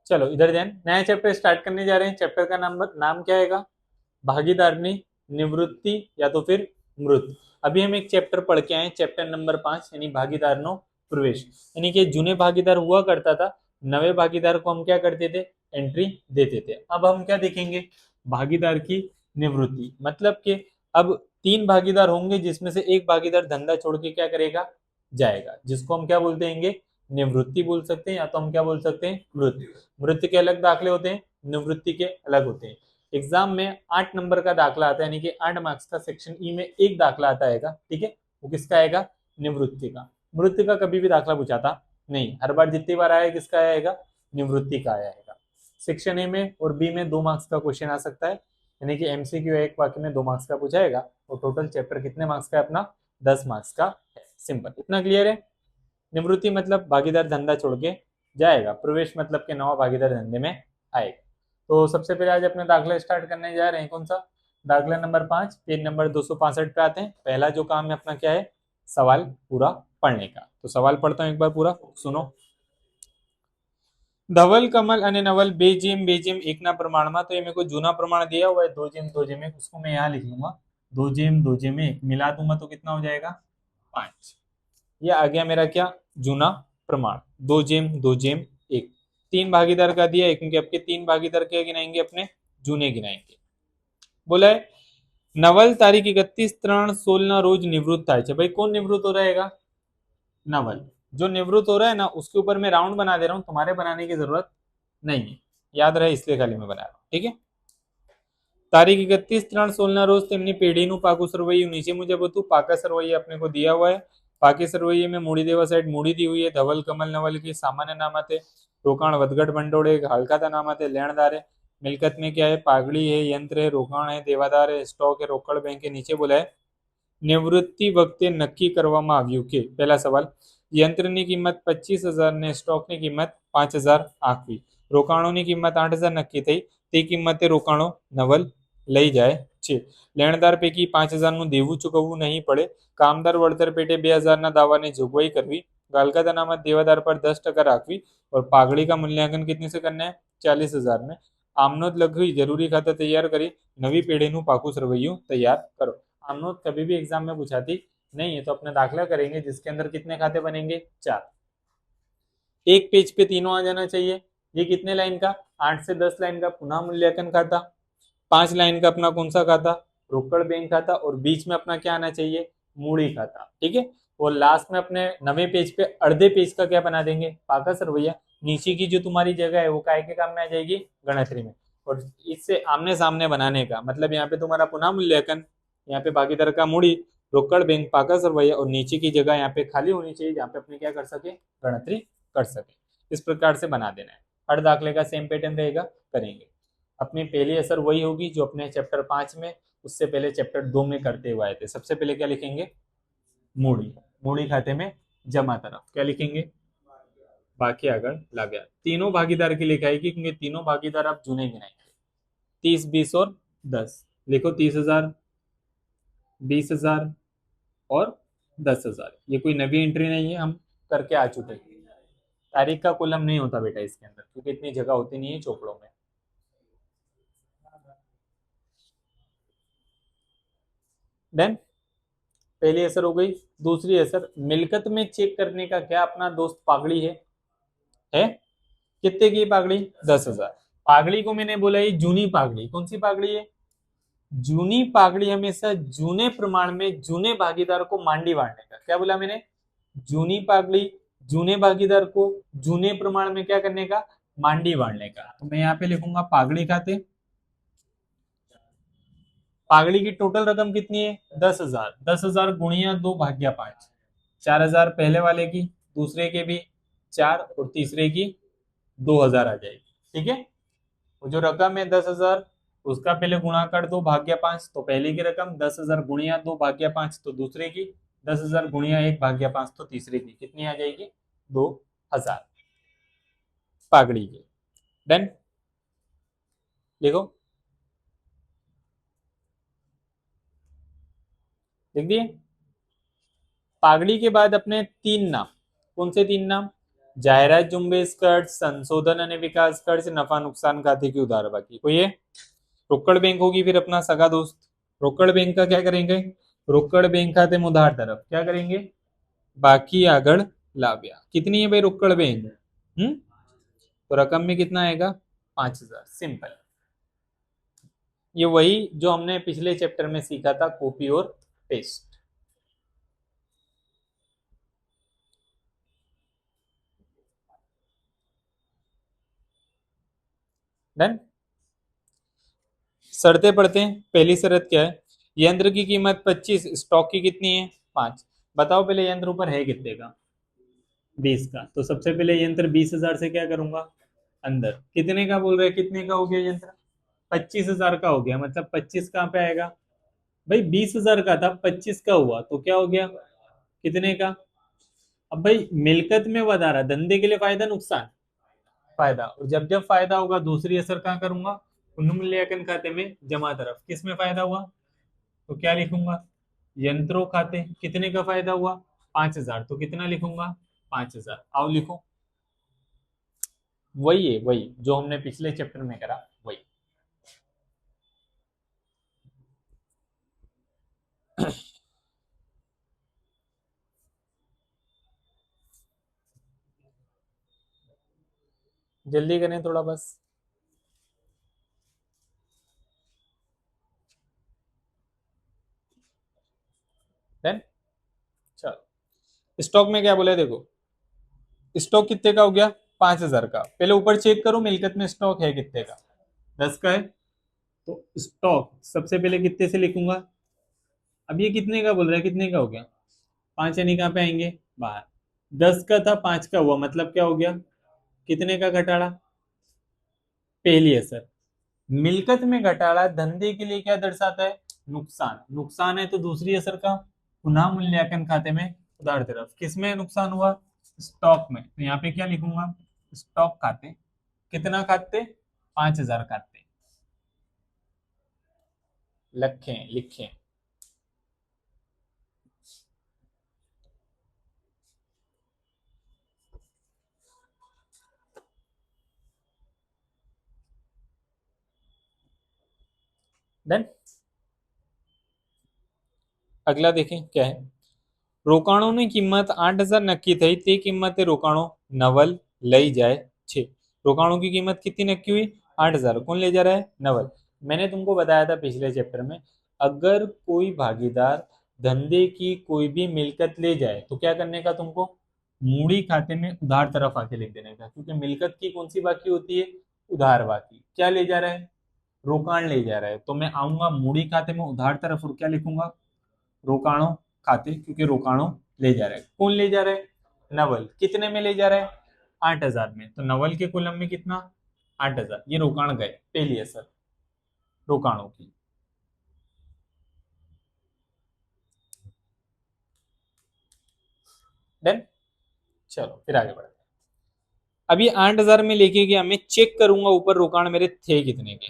चलो इधर ध्यान, नया चैप्टर स्टार्ट करने जा रहे हैं। चैप्टर का नाम क्या आएगा? भागीदारनी, निवृत्ति या तो फिर मृत। अभी हम एक चैप्टर पढ़ के आए, चैप्टर नंबर 5 यानी भागीदारनो प्रवेश। यानी कि जूने भागीदार हुआ करता था, नवे भागीदार को हम क्या करते थे? एंट्री देते थे। अब हम क्या देखेंगे? भागीदार की निवृत्ति, मतलब कि अब तीन भागीदार होंगे जिसमें से एक भागीदार धंधा छोड़ के क्या करेगा? जाएगा, जिसको हम क्या बोलते हैं? निवृत्ति बोल सकते हैं, या तो हम क्या बोल सकते हैं? मृत। मृत के अलग दाखले होते हैं, निवृत्ति के अलग होते हैं। एग्जाम में 8 नंबर का दाखला आता है, यानी कि 8 मार्क्स का सेक्शन ई में एक दाखला आता है, ठीक है? वो किसका आएगा? निवृत्ति का। मृत्यु का कभी भी दाखला पूछाता नहीं, हर बार जितनी बार आया किसका आएगा? निवृत्ति का आएगा। सेक्शन ए में और बी में 2 मार्क्स का क्वेश्चन आ सकता है, यानी कि एमसीक्यू एक वाक्य में 2 मार्क्स का पूछाएगा। और टोटल चैप्टर कितने मार्क्स का है अपना? 10 मार्क्स का है। सिंपल, इतना क्लियर है? निवृत्ति मतलब भागीदार धंधा छोड़ के जाएगा, प्रवेश मतलब के नवा भागीदार धंधे में आएगा। तो सबसे पहले आज अपने दाखला स्टार्ट करने जा रहे हैं। कौन सा? दाखला नंबर 5, पेज नंबर 265 पे आते हैं। पहला जो काम है अपना क्या है? सवाल पूरा पढ़ने का। तो सवाल पढ़ता हूं एक बार पूरा, सुनो। धवल कमल અને नवल बेजिम बेजिम एक ना प्रमाण में, तो ये मेरे को जूना प्रमाण दिया हुआ है, दो जेम एक, उसको मैं यहाँ लिख लूंगा। दो जेम एक मिला दूंगा तो कितना हो जाएगा? 5। ये आ गया मेरा क्या? जूना प्रमाण। दो जेम एक। तीन भागीदार का दिया है, क्योंकि आपके तीन भागीदार क्या गिनाएंगे? अपने जूने गिनाएंगे। बोला है नवल तारीख 31/3/16 रोज निवृत्त થાય છે। भाई कौन निवृत्त हो रहेगा? नवल। जो निवृत्त हो रहा है ना, उसके ऊपर मैं राउंड बना दे रहा हूं, तुम्हारे बनाने की जरूरत नहीं है, याद रहे इसलिए खाली मैं बना रहा हूं, ठीक है? તારીખ 31/3/16 રોજ તેમની પેઢીનું પાકું સરવૈયું નીચે મુજબ હતું। પાકા સરવૈયા अपने को दिया हुआ है। पाके सरवैये में मूड़ी देवा साइड मूड़ी दी हुई है। धवल कमल नवल की सामान्य नामाते रोकाण वदगढ़ भंडोड़े हल्काता नामाते लेणदार है। मिलकत में क्या है? पागड़ी है, यंत्र है, रोकाण है, देवादार है, स्टॉक है, रोकड़ बैंक के नीचे बोला है निवृत्ति वखते नक्की करवामां આવ્યું કે पहला सवाल यंत्रनी किंमत 25,000 ने स्टॉकनी किंमत 5,000 आंकवी। रोकाणोनी किंमत 8,000 नक्की થઈ, તે કિંમતે રોકાણો નવલ લઈ જાય છે। લેણદાર પૈકી 5,000 નું દેવું ચૂકવવું નહીં પડે। કામદાર વળતર પેટે 2,000 ના દાવાની જોગવાई करवी। गालका अनामत देवादार पर 10% राखवी। और पागड़ी का मूल्यांकन कितने से करना है? 40,000 में। आमनोद लखवी जरूरी खाता तैयार करी नवी पेढ़ी નું પાકું સરવૈયું તૈયાર કરો। आमनोद कभी भी एग्जाम में पूछाती नहीं है, तो अपने दाखला करेंगे जिसके अंदर कितने खाते बनेंगे? 4। एक पेज पे तीनों आ जाना चाहिए। ये कितने लाइन का? 8 से 10 लाइन का पुनः मूल्यांकन खाता। 5 लाइन का अपना कौन सा खाता? रोकड़ बैंक खाता। और बीच में अपना क्या आना चाहिए? मूड़ी खाता, ठीक है? और लास्ट में अपने नवे पेज पे अर्धे पेज का क्या बना देंगे? पाका सरवैया। नीचे की जो तुम्हारी जगह है वो काय के काम में आ जाएगी? गणतरी में। और इससे आमने सामने बनाने का मतलब यहाँ पे तुम्हारा पुनः मूल्यांकन, यहाँ पे भागीदार का मूड़ी, रोकड़ बैंक, पाका सरवैया, और नीचे की जगह यहाँ पे खाली होनी चाहिए जहाँ पे अपने क्या कर सके? गणतरी कर सके। इस प्रकार से बना देना है। हर दाखले का सेम पैटर्न रहेगा, करेंगे। अपनी पहली असर वही होगी जो अपने चैप्टर 5 में उससे पहले चैप्टर 2 में करते हुए आए थे। सबसे पहले क्या लिखेंगे? मूड़ी। मूड़ी खाते में जमा तरफ क्या लिखेंगे? बाकी आगर लागे। तीनों भागीदार की लिखाएगी, क्योंकि तीनों भागीदार आप जूने गिनाएंगे। 30, 20 और 10 लिखो। 30,000, 20,000 और 10,000। ये कोई नवी एंट्री नहीं है, हम करके आ चुके हैं। तारीख का कॉलम नहीं होता बेटा इसके अंदर, क्योंकि इतनी जगह होती नहीं है चोपड़ों में। देन पहली असर हो गई। दूसरी असर मिलकत में चेक करने का क्या अपना दोस्त पागड़ी है? कितने की पागड़ी? 10,000। पागड़ी को मैंने बोला ये जूनी पागड़ी। कौन सी पागड़ी है? जूनी पागड़ी हमेशा जूने प्रमाण में जूने भागीदार को मांडी बांटने का। क्या बोला मैंने? जूनी पागड़ी जूने भागीदार को जूने प्रमाण में क्या करने का? मांडी बांटने का। तो मैं यहाँ पे लिखूंगा पागड़ी खाते। पागड़ी की टोटल रकम कितनी है? 10,000। 10,000 गुणिया 2/5। 4,000 पहले वाले की, दूसरे के भी 4 और तीसरे की 2,000 आ जाएगी, ठीक है? वो जो रकम है 10,000, उसका पहले गुणा कर 2/5। तो पहले की रकम 10,000 गुणिया 2/5, तो दूसरे की 10,000 गुणिया 1/5, तो तीसरे की कितनी आ जाएगी? 2,000 पागड़ी की। डन, देखो लिख दिए। पागड़ी के बाद अपने तीन नाम। कौन से तीन नाम? जाहिरात झुंबेश खर्च, संशोधन અને विकास खर्च, नफा नुकसान खाते की उधार बाकी। कोई है? रोकड़ बैंक होगी फिर अपना सगा दोस्त। रोकड़ बैंक का क्या करेंगे? रोकड़ बैंक खाते में उधार तरफ क्या करेंगे? बाकी आगड़ लाव्या। कितनी है भाई रोकड़ बैंक? तो रकम में कितना आएगा? 5,000। सिंपल। ये वही जो हमने पिछले चैप्टर में सीखा था, कॉपी और पेस्ट। डन। शर्तें पढ़ते हैं। पहली शर्त क्या है? यंत्र की कीमत 25, स्टॉक की कितनी है? 5। बताओ पहले यंत्र ऊपर है कितने का? 20 का। तो सबसे पहले यंत्र 20,000 से क्या करूंगा? अंदर। कितने का बोल रहे हैं? कितने का हो गया यंत्र? 25,000 का हो गया। मतलब 25 कहाँ पे आएगा भाई? 20,000 का था, 25 का हुआ तो क्या हो गया? कितने का? अब भाई मिलकत में વધાरा, धंधे के लिए फायदा नुकसान? फायदा। और जब जब फायदा होगा दूसरी असर कहाँ करूंगा? पुनर्मूल्यांकन खाते में जमा तरफ। किस में फायदा हुआ? तो क्या लिखूंगा? यंत्रों खाते। कितने का फायदा हुआ? 5,000। तो कितना लिखूंगा? 5,000। आओ लिखो। वही है, वही जो हमने पिछले चैप्टर में करा वही। जल्दी करें थोड़ा बस। देन चलो, स्टॉक में क्या बोले देखो। स्टॉक कितने का हो गया? 5,000 का। पहले ऊपर चेक करो मिलकत में स्टॉक है कितने का? 10 का है। तो स्टॉक सबसे पहले कितने से लिखूंगा? अब ये कितने का बोल रहा है? कितने का हो गया? 5 यानी कहाँ पे आएंगे? बाहर। 10 का था, 5 का हुआ, मतलब क्या हो गया? कितने का घटाड़ा? पहली असर। मिलकत में घटाड़ा धंधे के लिए क्या दर्शाता है? नुकसान। नुकसान है तो दूसरी असर का पुनः मूल्यांकन खाते में उधार तरफ। किसमें नुकसान हुआ? स्टॉक में। तो यहाँ पे क्या लिखूंगा? स्टॉक खाते। कितना खाते? 5,000 खाते। लिखें लिखें। डन। अगला देखें क्या है। રોકાણોની કિંમત 8,000 नक्की थी, તે કિંમતે રોકાણો नवल લઈ જાય છે। रोकाणों की कीमत कितनी नक्की हुई? 8,000। कौन ले जा रहा है? नवल। मैंने तुमको बताया था पिछले चैप्टर में, अगर कोई भागीदार धंधे की कोई भी मिलकत ले जाए तो क्या करने का तुमको? मूड़ी खाते में उधार तरफ आके लिख देने का, क्योंकि मिलकत की कौन सी बाकी होती है? उधार बाकी। क्या ले जा रहा है? रोकाण ले जा रहा है। तो मैं आऊंगा मूड़ी खाते में उधार तरफ और क्या लिखूंगा? रोकाणों खाते, क्योंकि रोकाणों ले जा रहा है। कौन ले जा रहा है? नवल। कितने में ले जा रहा है? 8,000 में। तो नवल के कॉलम में कितना? 8,000। ये रोकाण गए, पहली असर रोकाणों की। डन। चलो फिर आगे बढ़ते हैं। अभी 8,000 में लेके गया, मैं चेक करूंगा ऊपर रोकाण मेरे थे कितने के?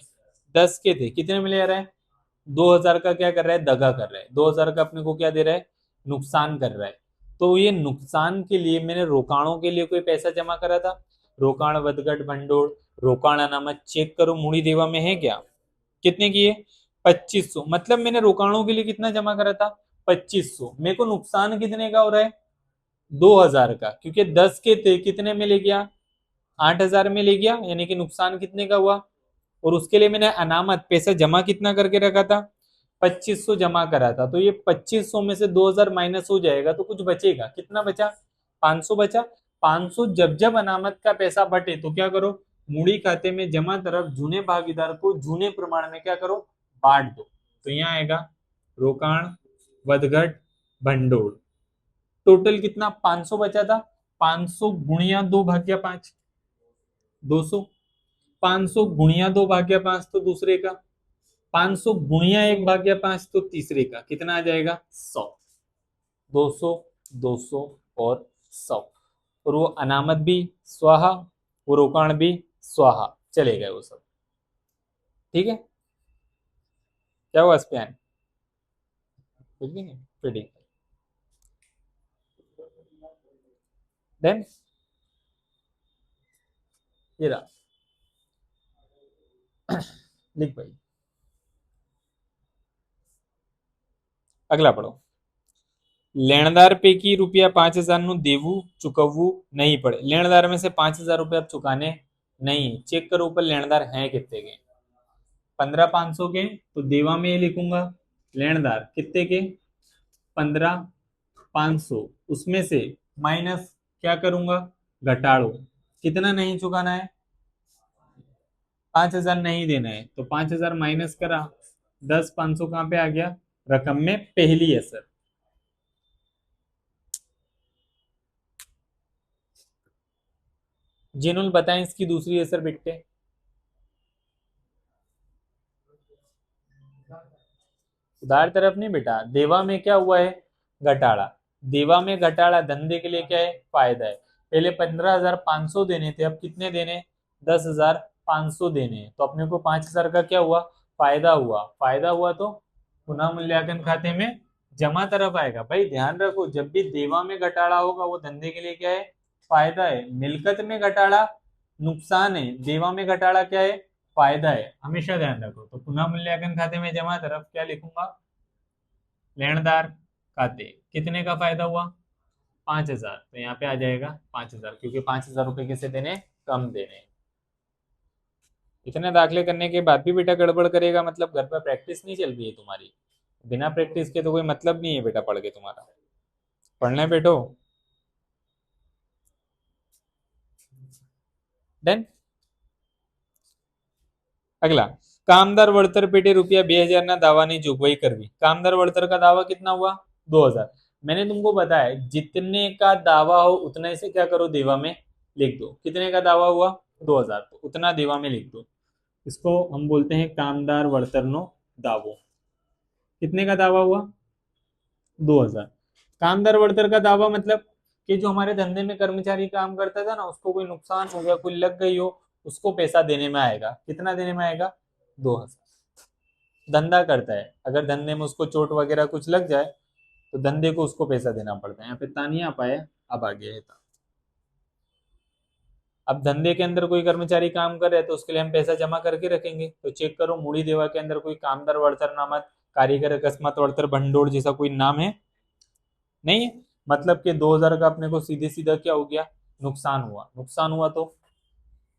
10 के थे। कितने में ले आ रहा है? 2,000 का क्या कर रहा है? दगा कर रहा है। 2,000 का अपने को क्या दे रहा है? नुकसान कर रहा है। तो ये नुकसान के लिए मैंने रोकाणों के लिए कोई पैसा जमा करा था? रोकाण वदगट भंडोळ। रोकाण अनामत चेक करो मूड़ी देवा में है क्या? कितने की है? 2500। मतलब मैंने रोकाणों के लिए कितना जमा करा था? 2500। मेरे को नुकसान कितने का हो रहा है? 2,000 का, क्योंकि 10 के थे। कितने में ले गया? 8,000 में ले गया, यानी कि नुकसान कितने का हुआ? और उसके लिए मैंने अनामत पैसा जमा कितना करके रखा था? 2500 जमा करा था। तो ये 2500 में से 2,000 माइनस हो जाएगा तो कुछ बचेगा। कितना बचा? 500 बचा। 500 जब जब अनामत का पैसा बटे तो क्या करो? मूड़ी खाते में जमा तरफ जूने भागीदार को जूने प्रमाण में क्या करो? बांट दो। तो यहाँ आएगा रोकाण वदघट भंडोळ। टोटल कितना? 500 बचा था। 500 गुणिया 2/5, 200। 500 गुणिया 2/5 तो दूसरे का। 500 गुणिया 1/5 तो तीसरे का। कितना आ जाएगा? 100। 200, 200 और 100। और वो अनामत भी स्वाहा, वो रोकाण भी स्वाहा, चले गए वो सब। ठीक है। क्या हुआ स्पैन? कुछ भी नहीं, फिटिंग। देन ये रहा, लिख भाई। अगला पढ़ो। लेणदार पैकी रुपया 5,000 નું દેવું ચૂકવવું नहीं पड़े। लेणदार में से 5,000 रुपये अब चुकाने नहीं। चेक करो ऊपर लेणदार हैं कितने के। 15,500 के, तो देवा में ये लिखूंगा। लेणदार कितने के? 15,500। उसमें से माइनस क्या करूंगा? घटाड़ो। कितना नहीं चुकाना है? 5,000 नहीं देना है, तो 5,000 माइनस करा 10,500 कहां पे आ गया? रकम में पहली असर। जिन्होंने बताया इसकी दूसरी असर बेटे। उधार तरफ नहीं बेटा, देवा में क्या हुआ है? घटाड़ा। देवा में घटाड़ा धंधे के लिए क्या है? फायदा है। पहले 15,500 देने थे, अब कितने देने? 10,500 देने हैं। तो अपने को 5,000 का क्या हुआ? फायदा हुआ। फायदा हुआ तो पुनः मूल्यांकन खाते में जमा तरफ आएगा। भाई ध्यान रखो, जब भी देवा में घटाड़ा होगा वो धंधे के लिए क्या है? फायदा है। मिलकत में घटाड़ा नुकसान है, देवा में घटाड़ा क्या है? फायदा है। हमेशा ध्यान रखो। तो पुनः मूल्यांकन खाते में जमा तरफ क्या लिखूंगा? लेनदार खाते कितने का फायदा हुआ? 5,000। तो यहाँ पे आ जाएगा 5,000, क्योंकि 5,000 रुपए किसे देने? कम देने। इतने दाखिले करने के बाद भी बेटा गड़बड़ करेगा, मतलब घर पर प्रैक्टिस नहीं चल रही है तुम्हारी। बिना प्रैक्टिस के तो कोई मतलब नहीं है बेटा पढ़ के तुम्हारा। पढ़ने बैठो। डन। अगला, कामदार वळतर पेटे रुपया 2,000 ना दावानी जोगवाई करवी। कामदार वळतर का दावा कितना हुआ? 2,000। मैंने तुमको बताया जितने का दावा हो उतने से क्या करो? देवा में लिख दो। कितने का दावा हुआ? 2,000, तो उतना देवा में लिख दो। इसको हम बोलते हैं कामदार वळतरनो दावो। कितने का दावा हुआ? 2,000। कामदार वळतर का दावा मतलब कि जो हमारे धंधे में कर्मचारी काम करता था ना, उसको कोई नुकसान हो गया, कोई लग गई हो, उसको पैसा देने में आएगा। कितना देने में आएगा? 2,000। धंधा करता है, अगर धंधे में उसको चोट वगैरह कुछ लग जाए तो धंधे को उसको पैसा देना पड़ता है। यहाँ पे तानिया पाया, अब आ गया है ता। अब धंधे के अंदर कोई कर्मचारी काम कर रहे हैं तो उसके लिए हम पैसा जमा करके रखेंगे। तो चेक करो मूड़ी देवा के अंदर कोई कामदार वळतर नामक कारीगर अकस्मात वळतर भंडोड़ जैसा कोई नाम है? नहीं है। मतलब कि 2,000 का अपने को सीधे सीधा क्या हो गया? नुकसान हुआ। नुकसान हुआ तो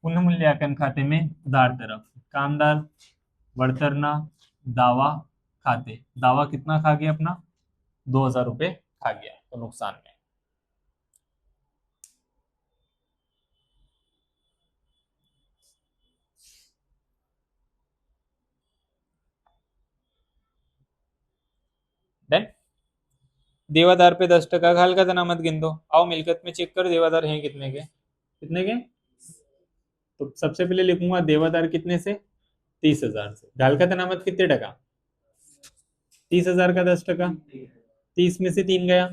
पुनः मूल्यांकन खाते में उधार तरफ कामदार वळतरना दावा खाते। दावा कितना खा गया अपना? 2,000 रुपए खा गया, तो नुकसान में। डन। देवादार पे 10% घाल का अनामत गिन दो। आओ मिलकत में चेक कर देवादार हैं कितने के? कितने के? तो सबसे पहले लिखूंगा देवादार कितने से? 30,000 से। घाल का अनामत कितने टका? 30,000 का 10%। 30 में से 3 गया,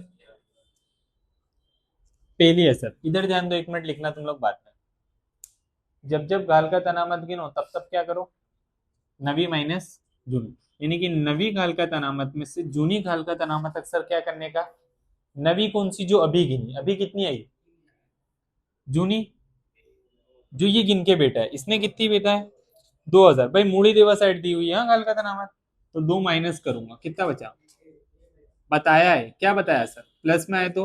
पहली है सर। इधर ध्यान दो, 1 मिनट लिखना तुम लोग बाद में। जब जब गाल का तनामत गिनो तब तब क्या करो? नवी माइनस जूनी। यानी कि नवी गाल का तनामत में से जूनी गाल का तनामत अक्सर क्या करने का? नवी कौन सी? जो अभी गिनी। अभी कितनी आई? जूनी। जो ये गिन के बेटा है, इसने कितनी बेटा है? 2,000। भाई मूड़ी देवा साइड दी हुई है गाल का तनामत, तो 2 माइनस करूंगा, कितना बचा? बताया है क्या? बताया सर। प्लस में आए तो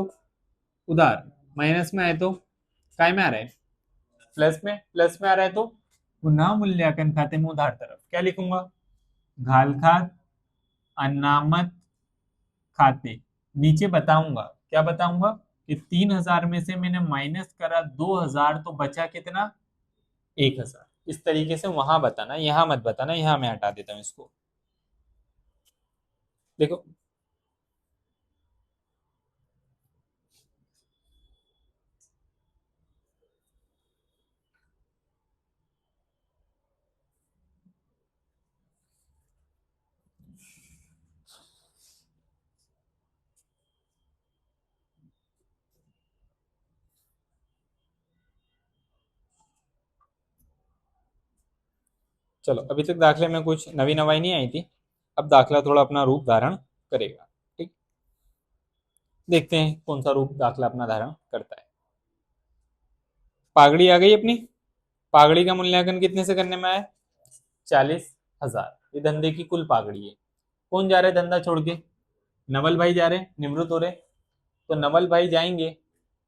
उधार, माइनस में आए तो काय में आ रहा है? प्लस में। प्लस में आ रहा है तो पुनः मूल्यांकन खाते में उधार तरफ क्या लिखूंगा? घाल खात अनामत खाते। नीचे बताऊंगा, क्या बताऊंगा? कि 3,000 में से मैंने माइनस करा 2,000, तो बचा कितना? 1,000। इस तरीके से वहां बताना, यहां मत बताना। यहां मैं हटा देता हूं इसको। देखो चलो, अभी तक दाखले में कुछ नवी नवाई नहीं आई थी। अब दाखला थोड़ा अपना रूप धारण करेगा। ठीक, देखते हैं कौन सा रूप दाखला अपना धारण करता है। पागड़ी आ गई अपनी। पागड़ी का मूल्यांकन कितने से करने में आया? 40,000। ये धंधे की कुल पागड़ी है। कौन जा रहे धंधा छोड़ के? नवल भाई जा रहे, निवृत्त हो रहे। तो नवल भाई जाएंगे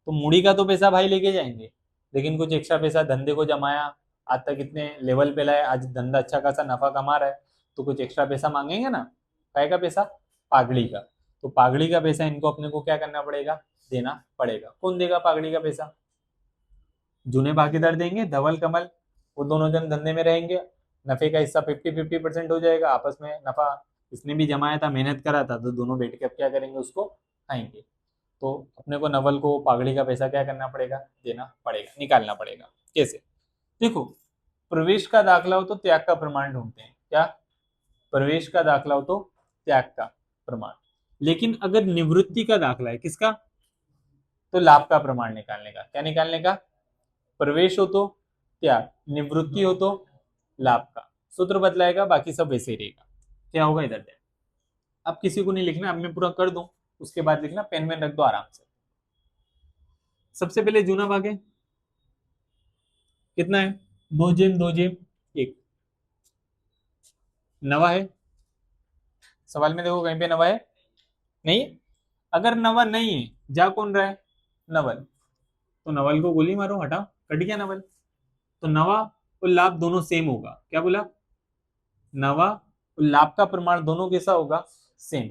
तो मूड़ी का तो पैसा भाई लेके जाएंगे, लेकिन कुछ एक्स्ट्रा पैसा धंधे को जमाया, आज तक इतने लेवल पे लाए, आज धंधा अच्छा खासा नफा कमा रहा है, तो कुछ एक्स्ट्रा पैसा मांगेंगे ना। काय का पैसा? पागड़ी का। तो पागड़ी का पैसा इनको अपने को क्या करना पड़ेगा? देना पड़ेगा। कौन देगा पागड़ी का पैसा? जूने भागीदार देंगे, धवल कमल। वो दोनों जन धंधे में रहेंगे, नफे का हिस्सा 50-50% हो जाएगा आपस में। नफा इसने भी जमाया था, मेहनत करा था, तो दोनों बैठ के अब क्या करेंगे? उसको खाएंगे। तो अपने को नवल को पागड़ी का पैसा क्या करना पड़ेगा? देना पड़ेगा, निकालना पड़ेगा। कैसे? देखो, प्रवेश का दाखला हो तो त्याग का प्रमाण ढूंढते हैं। क्या? प्रवेश का दाखला हो तो त्याग का प्रमाण। लेकिन अगर निवृत्ति का दाखला है, किसका? तो लाभ का प्रमाण निकालने का। क्या निकालने का? प्रवेश हो तो त्याग, निवृत्ति हो तो लाभ का। सूत्र बदलाएगा, बाकी सब वैसे ही रहेगा। क्या होगा इधर? अब किसी को नहीं लिखना, अब मैं पूरा कर दूं, उसके बाद लिखना। पेन में रख दो आराम से। सबसे पहले जूना भाग है, कितना है? 2/2/1। नवा है? सवाल में देखो कहीं पे नवा है? नहीं। अगर नवा नहीं है, जा कौन रहा है? नवल। तो नवल को गोली मारो, हटाओ, कट गया नवल। तो नवा और लाभ दोनों सेम होगा। क्या बोला? नवा और लाभ का प्रमाण दोनों कैसा होगा? सेम।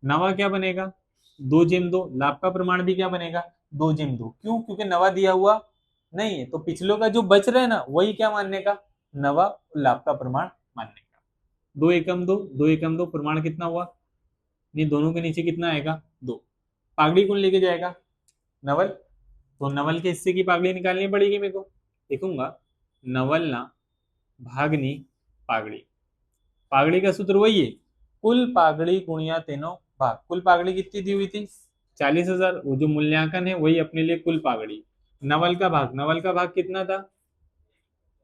नवा क्या बनेगा? 2/2। लाभ का प्रमाण भी क्या बनेगा? 2/2। क्यों? क्योंकि नवा दिया हुआ नहीं है, तो पिछलों का जो बच रहा है ना, वही क्या मानने का? नवा और लाभ का प्रमाण मानने का। 2 एकम 2, 2 एकम 2, प्रमाण कितना हुआ? नहीं, दोनों के नीचे कितना आएगा? 2। पागड़ी कौन लेके जाएगा? नवल। तो नवल के हिस्से की पागड़ी निकालनी पड़ेगी मेरे को। देखूंगा, नवल ना भागनी पागड़ी। पागड़ी का सूत्र वही है, कुल पागड़ी गुणिया तीनों भाग। कुल पागड़ी कितनी दी हुई थी? 40,000। वो जो मूल्यांकन है वही अपने लिए कुल पागड़ी। नवल का भाग, नवल का भाग कितना था?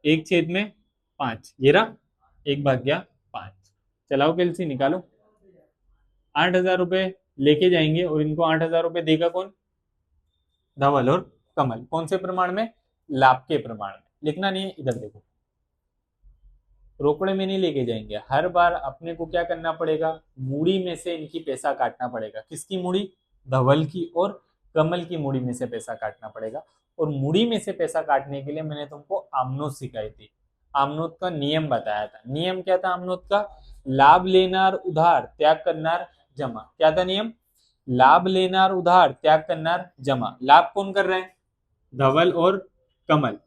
1/5। ये रहा, 1/5। चलाओ कैलसी निकालो। 8,000 रुपए लेके जाएंगे और इनको 8,000 रुपए देगा कौन? धवल और कमल। कौन से प्रमाण में? लाभ के प्रमाण में। लिखना नहीं है, इधर देखो। रोकड़े में नहीं लेके जाएंगे, हर बार अपने को क्या करना पड़ेगा? मूड़ी में से इनकी पैसा काटना पड़ेगा। किसकी मूड़ी? धवल की और कमल की मूड़ी में से पैसा काटना पड़ेगा। और मूड़ी में से पैसा काटने के लिए मैंने तुमको आमनोत सिखाई थी। आमनोत का नियम बताया था। नियम क्या था आमनोत का? लाभ लेनार उधार, त्याग करनार जमा। क्या था नियम? लाभ लेनार उधार, त्याग करनार जमा। लाभ कौन कर रहे हैं? धवल और कमल।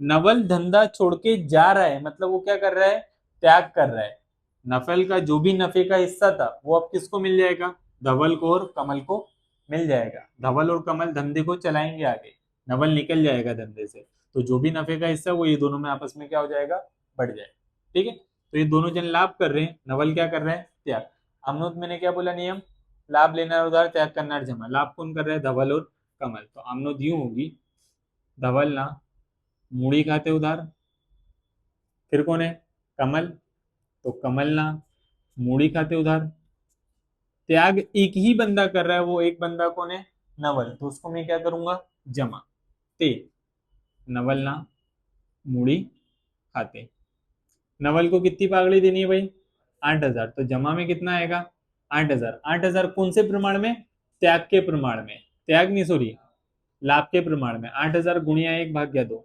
नवल धंधा छोड़ के जा रहा है, मतलब वो क्या कर रहा है? त्याग कर रहा है। नफल का जो भी नफे का हिस्सा था वो अब किसको मिल जाएगा? धवल को और कमल को मिल जाएगा। धवल और कमल धंधे को चलाएंगे आगे, नवल निकल जाएगा धंधे से। तो जो भी नफे का हिस्सा वो ये दोनों में आपस में क्या हो जाएगा? बढ़ जाएगा। ठीक है, तो ये दोनों जन लाभ कर रहे हैं, नवल क्या कर रहे हैं? त्याग। अमनोत मैंने क्या बोला नियम? लाभ लेना उधार, त्याग करना जमा। लाभ कौन कर रहे हैं? धवल और कमल। तो अमनोत यूं होगी, धवल ना मूड़ी खाते उधार, फिर कौन है? कमल। तो कमल ना मूड़ी खाते उधार। त्याग एक ही बंदा कर रहा है, वो एक बंदा कौन है? नवल। तो उसको मैं क्या करूंगा? जमा। ते नवल ना मूड़ी खाते। नवल को कितनी पागड़ी देनी है भाई? 8,000। तो जमा में कितना आएगा? 8,000। 8,000 कौन से प्रमाण में? त्याग के प्रमाण में। त्याग नहीं, सॉरी, लाभ के प्रमाण में। 8,000 गुणिया 1/2।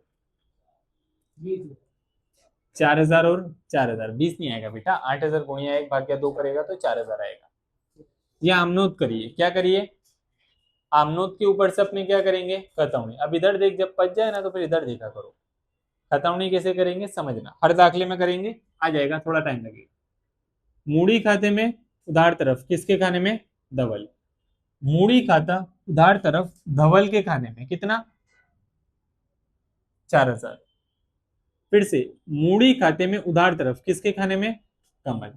4,000 और 4,000, 20 नहीं आएगा बेटा। 8,000 गुणिया 1/2 करेगा तो 4,000 आएगा। ये आमनोत करिए। क्या करिए? आमनोत के ऊपर से अपने क्या करेंगे? खतौनी। अब इधर देख, जब पच जाए ना तो फिर इधर देखा करो। खतौनी कैसे करेंगे समझना, हर दाखिले में करेंगे, आ जाएगा, थोड़ा टाइम लगेगा। मूड़ी खाते में उधार तरफ, किसके खाने में? धवल। मूड़ी खाता उधार तरफ धवल के खाने में, कितना? 4,000। फिर से मूड़ी खाते में उधार तरफ किसके खाने में? कमल।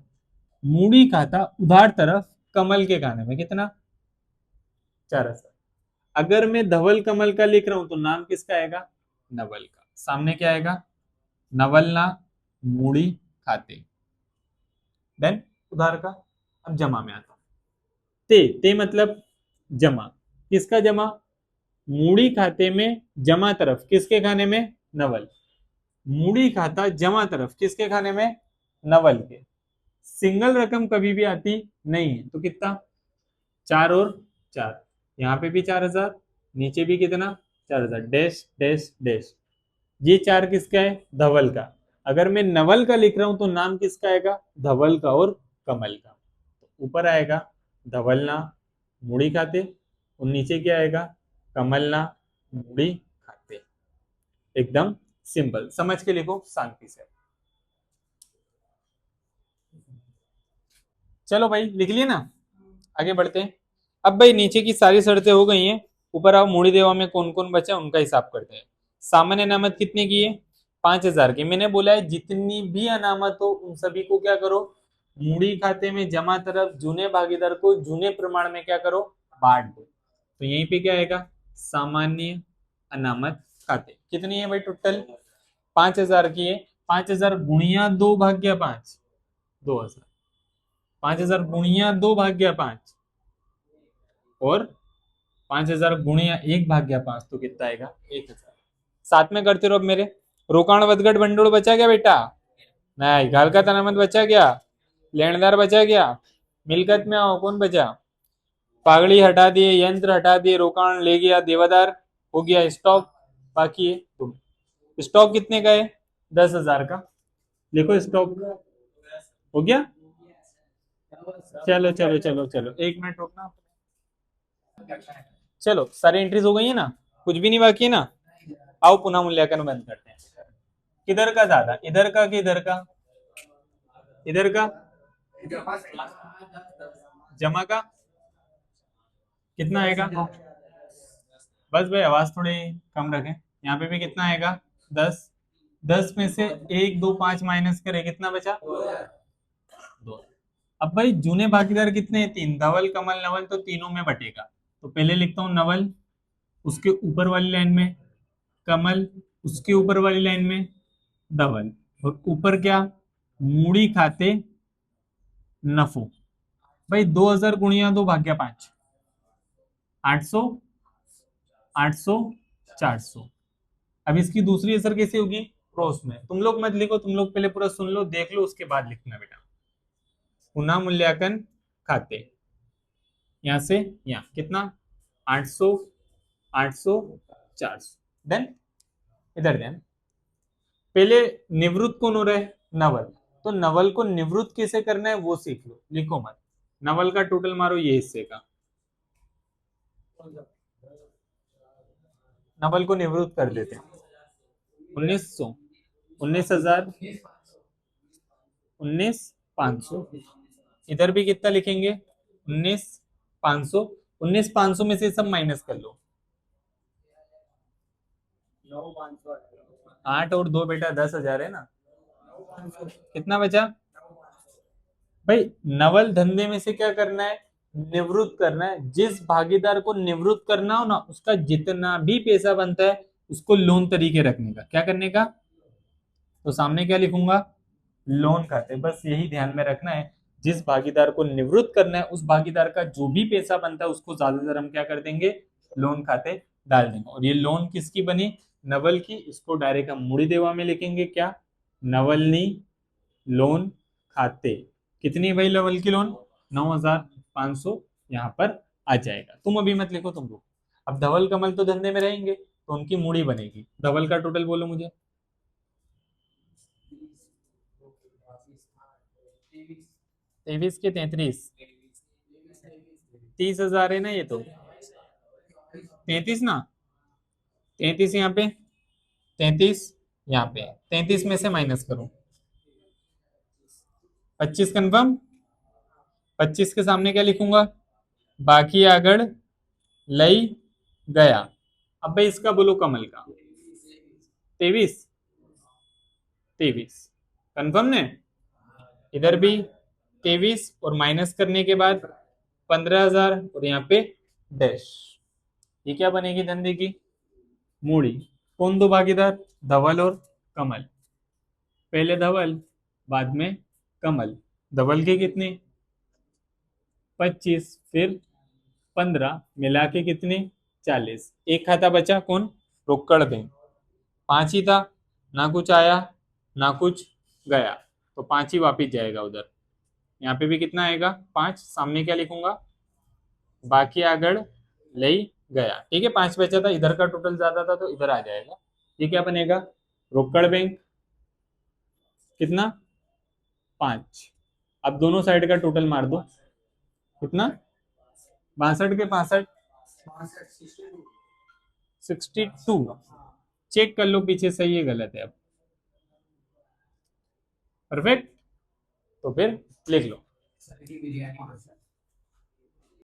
मूड़ी खाता उधार तरफ कमल के खाने में, कितना? 4,000। अगर मैं धवल कमल का लिख रहा हूं तो नाम किसका आएगा? नवल का। सामने क्या आएगा? नवल ना मूड़ी खाते। देन उधार का। अब जमा में आता हूं। ते मतलब जमा। किसका जमा? मूड़ी खाते में जमा तरफ किसके खाने में? नवल। मूड़ी खाता जमा तरफ किसके खाने में, नवल के। सिंगल रकम कभी भी आती नहीं है, तो कितना, 4 और 4, यहाँ पे भी 4,000, नीचे भी कितना, 4,000, डैश डैश डैश। ये 4 किसका है, धवल का। अगर मैं नवल का लिख रहा हूं तो नाम किसका आएगा, धवल का और कमल का। तो ऊपर आएगा धवलना मूड़ी खाते, और नीचे क्या आएगा, कमलना मूड़ी खाते। एकदम सिंपल, समझ के लिखो शांति से। चलो भाई लिख लिए ना, आगे बढ़ते हैं। अब भाई नीचे की सारी शर्तें हो गई हैं, ऊपर आओ, मूड़ी देवा में कौन कौन बचा उनका हिसाब करते हैं। सामान्य अनामत कितने की है, 5,000 की। मैंने बोला है जितनी भी अनामत हो उन सभी को क्या करो, मूड़ी खाते में जमा तरफ जूने भागीदार को जूने प्रमाण में क्या करो, बांट दो। तो यहीं पे क्या आएगा, सामान्य अनामत खाते कितनी है भाई, टोटल 5,000 की है। 5,000 गुणिया 2/5, 2,000। 5,000 गुणिया 2/5 और 5,000 गुणिया 1/5, तो कितना आएगा, 1,000। साथ में करते रहो अब मेरे। रोकाण वदगढ़ भंडोळ बचा क्या बेटा, नहीं। घालका तनामत बचा क्या, लेनदार बचा क्या, मिलकत में आओ, कौन बचा, पागड़ी हटा दिए, यंत्र हटा दिए, रोकाण ले गया, देवादार हो गया, स्टॉक बाकी है तुम। स्टॉक कितने का है, 10,000 का। लिखो स्टॉक हो गया। चलो चलो चलो चलो, 1 मिनट रुकना। चलो सारी एंट्रीज हो गई है ना, कुछ भी नहीं बाकी है ना। आओ पुनः मूल्यांकन बंद करते हैं। किधर का ज्यादा, इधर का कि इधर का, इधर का जमा का कितना आएगा, बस भाई आवाज थोड़ी कम रखें। यहाँ पे भी कितना आएगा, 10। 10 में से 1 2 5 माइनस करे, कितना बचा, 2। अब भाई जूने भागीदार कितने हैं, 3, धवल कमल नवल, तो तीनों में बटेगा। तो पहले लिखता हूँ नवल, उसके ऊपर वाली लाइन में कमल, उसके ऊपर वाली लाइन में धवल, और ऊपर क्या, मूड़ी खाते नफो। भाई 2,000 गुणिया 2/5, 800, 800, 400। अब इसकी दूसरी असर कैसे होगी, क्रॉस में। तुम लोग मत लिखो, तुम लोग पहले पूरा सुन लो, देख लो, उसके बाद लिखना बेटा। पुनः मूल्यांकन खाते, यहां से यहाँ कितना, 800, 800, 400। देन इधर देन पहले निवृत्त कौन हो रहा है, नवल। तो नवल को निवृत्त कैसे करना है वो सीख लो, लिखो मत। नवल का टोटल मारो ये हिस्से का, नवल को निवृत्त कर देते हैं। 1900, 19,000, 19,500। इधर भी कितना लिखेंगे, 19,500। 19,500 में से सब माइनस कर लो, 8 और 2 बेटा 10,000 है ना। कितना बचा भाई, नवल धंधे में से क्या करना है, निवृत्त करना है। जिस भागीदार को निवृत्त करना हो ना, उसका जितना भी पैसा बनता है उसको लोन तरीके रखने का, क्या करने का, तो सामने क्या लिखूंगा, लोन खाते। बस यही ध्यान में रखना है, जिस भागीदार को निवृत्त करना है उस भागीदार का जो भी पैसा बनता है उसको ज्यादातर हम क्या कर देंगे, लोन खाते डाल देंगे। और ये लोन किसकी बनी, नवल की। इसको डायरेक्ट हम मुड़ी देवा में लिखेंगे, क्या, नवलनी लोन खाते। कितनी भाई लेवल की लोन, 9,500 यहाँ पर आ जाएगा। तुम अभी मत लिखो तुम लोग। अब धवल कमल तो धंधे में रहेंगे तो उनकी मूड़ी बनेगी। धवल का टोटल बोलो मुझे, 23 के 33, 30,000 है ना ये तो, 33 ना, 33 यहाँ पे, 33 यहाँ पे, 33 में से माइनस करो, 25 कन्फर्म। 25 के सामने क्या लिखूंगा, बाकी आगड़ लई गया। अब भाई इसका बोलो कमल का, 23, 23 कन्फर्म ने। इधर भी 23 और माइनस करने के बाद 15,000 और यहाँ पे डैश। ये क्या बनेगी धंधे की मूड़ी। कौन दो भागीदार, धवल और कमल। पहले धवल बाद में कमल। धवल के कितने, 25, फिर 15, मिला के कितने, 40। एक खाता बचा कौन, रोकड़ बैंक, 5 ही था। ना कुछ आया ना कुछ गया, तो 5 ही वापिस जाएगा उधर। यहाँ पे भी कितना आएगा 5, सामने क्या लिखूंगा बाकी आगड़ ले गया। ठीक है, 5 बचा था, इधर का टोटल ज्यादा था तो इधर आ जाएगा। ये क्या बनेगा रोकड़ बैंक कितना 5। अब दोनों साइड का टोटल मार दो कितना 62 के 65 62। चेक कर लो पीछे सही है गलत है। अब परफेक्ट, तो फिर लिख लो।